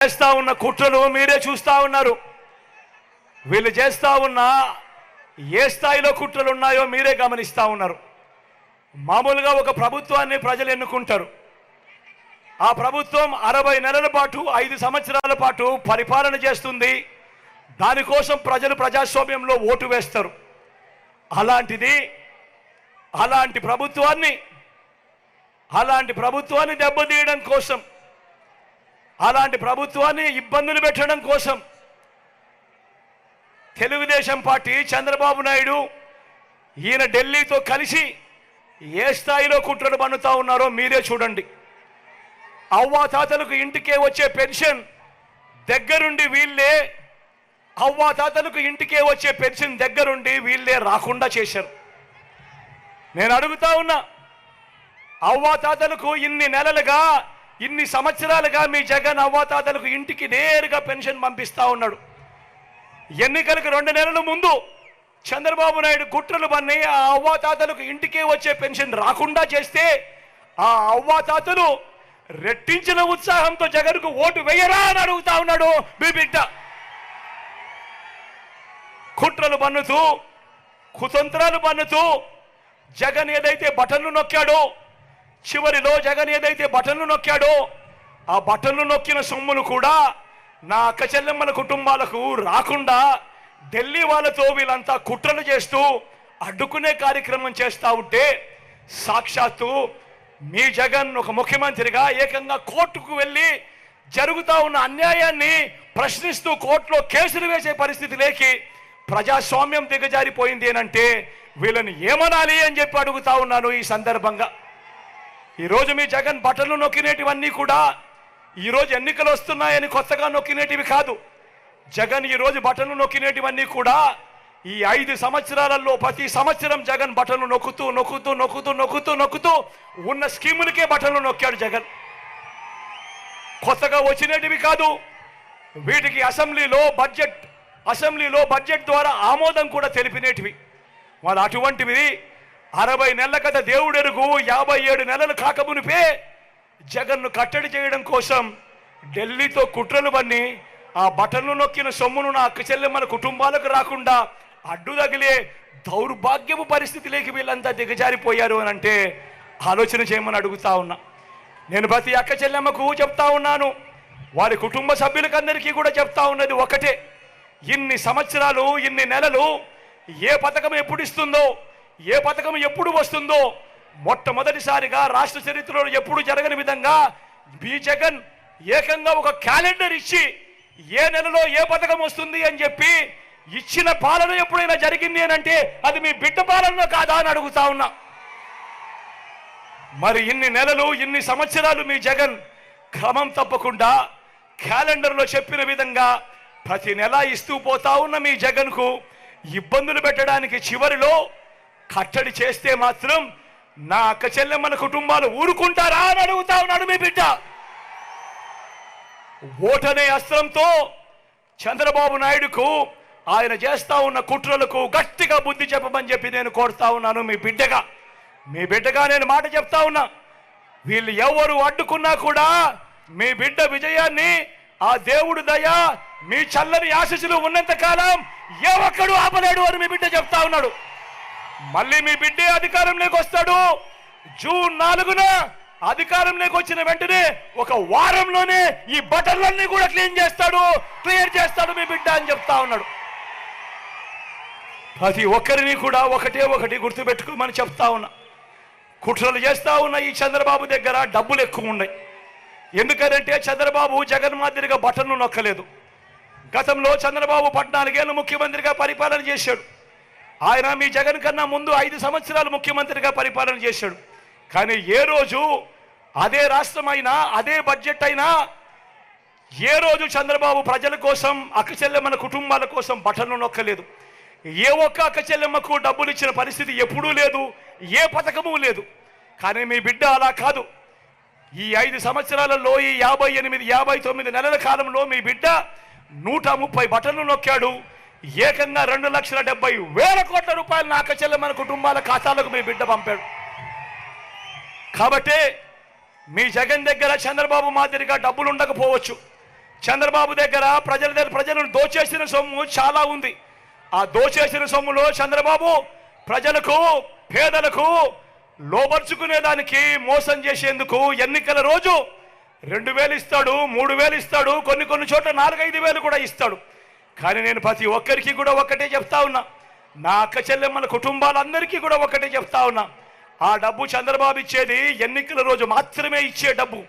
చేస్తా ఉన్న కుట్రలు మీరే చూస్తా ఉన్నారు. వీళ్ళు చేస్తా ఉన్న ఏ స్థాయిలో కుట్రలు ఉన్నాయో మీరే గమనిస్తా ఉన్నారు. మామూలుగా ఒక ప్రభుత్వాన్ని ప్రజలు ఎన్నుకుంటారు. ఆ ప్రభుత్వం 60 నెలల పాటు 5 సంవత్సరాల పాటు పరిపాలన చేస్తుంది. దానికోసం ప్రజలు ప్రజాస్వామ్యంలో ఓటు వేస్తారు. అలాంటి ప్రభుత్వాన్ని దెబ్బతీయడం కోసం, అలాంటి ప్రభుత్వాన్ని ఇబ్బందులు పెట్టడం కోసం తెలుగుదేశం పార్టీ చంద్రబాబు నాయుడు ఈయన ఢిల్లీతో కలిసి ఏ స్థాయిలో కుట్రలు పన్నుతా ఉన్నారో మీరే చూడండి. అవ్వాతాతలకు ఇంటికే వచ్చే పెన్షన్ దగ్గరుండి వీళ్ళే రాకుండా చేశారు. నేను అడుగుతా ఉన్నా, అవ్వాతాతలకు ఇన్ని సంవత్సరాలుగా మీ జగన్ అవ్వాతాతలకు ఇంటికి నేరుగా పెన్షన్ పంపిస్తా ఉన్నాడు. ఎన్నికలకు 2 నెలల ముందు చంద్రబాబు నాయుడు కుట్రలు పన్ని ఆ అవ్వాతాతలకు ఇంటికే వచ్చే పెన్షన్ రాకుండా చేస్తే ఆ అవ్వాతాతలు రెట్టించిన ఉత్సాహంతో జగన్కు ఓటు వేయరా అని అడుగుతా ఉన్నాడు మీ బిడ్డ. కుట్రలు పన్నుతూ, కుతంత్రాలు పన్నుతూ జగన్ ఏదైతే బటన్లు నొక్కాడో, చివరిలో జగన్ ఏదైతే బటన్లు నొక్కాడో ఆ బటన్లు నొక్కిన సొమ్ములు కూడా నా అక్క చెల్లెమ్మల కుటుంబాలకు రాకుండా ఢిల్లీ వాళ్ళతో వీళ్ళంతా కుట్రలు చేస్తూ అడ్డుకునే కార్యక్రమం చేస్తూ ఉంటే సాక్షాత్తు మీ జగన్ ఒక ముఖ్యమంత్రిగా ఏకంగా కోర్టుకు వెళ్ళి జరుగుతూ ఉన్న అన్యాయాన్ని ప్రశ్నిస్తూ కోర్టులో కేసులు వేసే పరిస్థితి లేకి ప్రజాస్వామ్యం దిగజారిపోయింది అంటే వీళ్ళని ఏమనాలి అని చెప్పి అడుగుతా ఉన్నాను. ఈ సందర్భంగా ఈరోజు మీ జగన్ బటన్లు నొక్కినేటివన్నీ కూడా ఈరోజు ఎన్నికలు వస్తున్నాయని కొత్తగా నొక్కినేటివి కాదు. జగన్ ఈరోజు బటన్లు నొక్కినేటివన్నీ కూడా ఈ 5 సంవత్సరాలలో ప్రతి సంవత్సరం జగన్ బటన్లు నొక్కుతూ ఉన్న స్కీములకే బటన్లు నొక్కాడు జగన్. కొత్తగా వచ్చినటివి కాదు. వీటికి అసెంబ్లీలో బడ్జెట్ ద్వారా ఆమోదం కూడా తెలిపినేటివి. మరి అటువంటివి 60 నెలల కథ దేవుడెరుగు 57 నెలలు కాకమునిపే జగన్ను కట్టడి చేయడం కోసం ఢిల్లీతో కుట్రలు పన్ని ఆ బటన్లు నొక్కిన సొమ్మును నా అక్క చెల్లెమ్మల కుటుంబాలకు రాకుండా అడ్డు తగిలే దౌర్భాగ్యపు పరిస్థితిలోకి వీళ్ళంతా దిగజారిపోయారు అని అంటే ఆలోచన చేయమని అడుగుతా ఉన్నా. నేను ప్రతి అక్క చెల్లెమ్మకు చెప్తా ఉన్నాను, వారి కుటుంబ సభ్యులకందరికీ కూడా చెప్తా ఉన్నది ఒకటే, ఇన్ని సంవత్సరాలు ఇన్ని నెలలు ఏ పథకం ఎప్పుడు ఇస్తుందో, ఏ పథకం ఎప్పుడు వస్తుందో మొట్టమొదటిసారిగా రాష్ట్ర చరిత్రలో ఎప్పుడు జరగని విధంగా మీ జగన్ ఏకంగా ఒక క్యాలెండర్ ఇచ్చి ఏ నెలలో ఏ పథకం వస్తుంది అని చెప్పి ఇచ్చిన పాలన ఎప్పుడైనా జరిగింది అని అంటే అది మీ బిడ్డ పాలన కాదా అని అడుగుతా ఉన్నా. మరి ఇన్ని నెలలు ఇన్ని సంవత్సరాలు మీ జగన్ క్రమం తప్పకుండా క్యాలెండర్లో చెప్పిన విధంగా ప్రతి నెల ఇస్తూ పోతా ఉన్న మీ జగన్కు ఇబ్బందులు పెట్టడానికి చివరిలో కట్టడి చేస్తే మాత్రం నా అక్క చెల్లెమ్మల కుటుంబాలు ఊరుకుంటారా అని అడుగుతా ఉన్నాడు మీ బిడ్డ. ఓటనే అస్త్రంతో చంద్రబాబు నాయుడుకు ఆయన చేస్తా ఉన్న కుట్రలకు గట్టిగా బుద్ధి చెప్పమని చెప్పి నేను కోరుతా ఉన్నాను. మీ బిడ్డగా నేను మాట చెప్తా ఉన్నా, వీళ్ళు ఎవరు అడ్డుకున్నా కూడా మీ బిడ్డ విజయాన్ని ఆ దేవుడు దయ మీ చల్లని ఆశీస్సులు ఉన్నంత కాలం ఏ ఒక్కడు ఆపలేడు అని మీ బిడ్డ చెప్తా ఉన్నాడు. మళ్ళీ మీ బిడ్డే అధికారంలోకి వస్తాడు. జూన్ 4న అధికారంలోకి వచ్చిన వెంటనే ఒక వారంలోనే ఈ బటన్లన్నీ కూడా క్లియర్ చేస్తాడు మీ బిడ్డ అని చెప్తా ఉన్నాడు. ప్రతి ఒక్కరిని కూడా ఒకటి గుర్తుపెట్టుకోమని చెప్తా ఉన్నా. కుట్రలు చేస్తా ఉన్న ఈ చంద్రబాబు దగ్గర డబ్బులు ఎక్కువ ఉన్నాయి. ఎందుకంటే చంద్రబాబు జగన్ మాదిరిగా బటన్లు నొక్కలేదు. గతంలో చంద్రబాబు 14 ఏళ్ళు ముఖ్యమంత్రిగా పరిపాలన చేశాడు. ఆయన మీ జగన్ కన్నా ముందు 5 సంవత్సరాలు ముఖ్యమంత్రిగా పరిపాలన చేశాడు. కానీ ఏ రోజు అదే రాష్ట్రమైనా అదే బడ్జెట్ అయినా ఏ రోజు చంద్రబాబు ప్రజల కోసం అక్క చెల్లెమ్మల కుటుంబాల కోసం బటన్లు నొక్కలేదు. ఏ ఒక్క అక్క చెల్లెమ్మకు డబ్బులు ఇచ్చిన పరిస్థితి ఎప్పుడూ లేదు, ఏ పథకము లేదు. కానీ మీ బిడ్డ అలా కాదు. ఈ 5 సంవత్సరాలలో ఈ 59 నెలల కాలంలో మీ బిడ్డ 130 బటన్లు నొక్కాడు. ఏకంగా 2,70,000 కోట్ల రూపాయలు నా అక్క చెల్లెమ్మల కుటుంబాల ఖాతాలకు మీ బిడ్డ పంపాడు. కాబట్టి మీ జగన్ దగ్గర చంద్రబాబు మాదిరిగా డబ్బులు ఉండకపోవచ్చు, చంద్రబాబు దగ్గర ప్రజలను దోచేసిన సొమ్ము చాలా ఉంది. ఆ దోచేసిన సొమ్ములో చంద్రబాబు ప్రజలకు పేదలకు లోబర్చుకునేదానికి మోసం చేసేందుకు ఎన్నికల రోజు 2,000 ఇస్తాడు, 3,000 ఇస్తాడు, కొన్ని చోట్ల 4-5 కూడా ఇస్తాడు. కానీ నేను ప్రతి ఒక్కరికి కూడా ఒక్కటే చెప్తా ఉన్నా, నా అక్క చెల్లెమ్మల కుటుంబాలందరికీ కూడా ఒక్కటే చెప్తా ఉన్నా, ఆ డబ్బు చంద్రబాబు ఇచ్చేది ఎన్నికల రోజు మాత్రమే ఇచ్చే డబ్బు.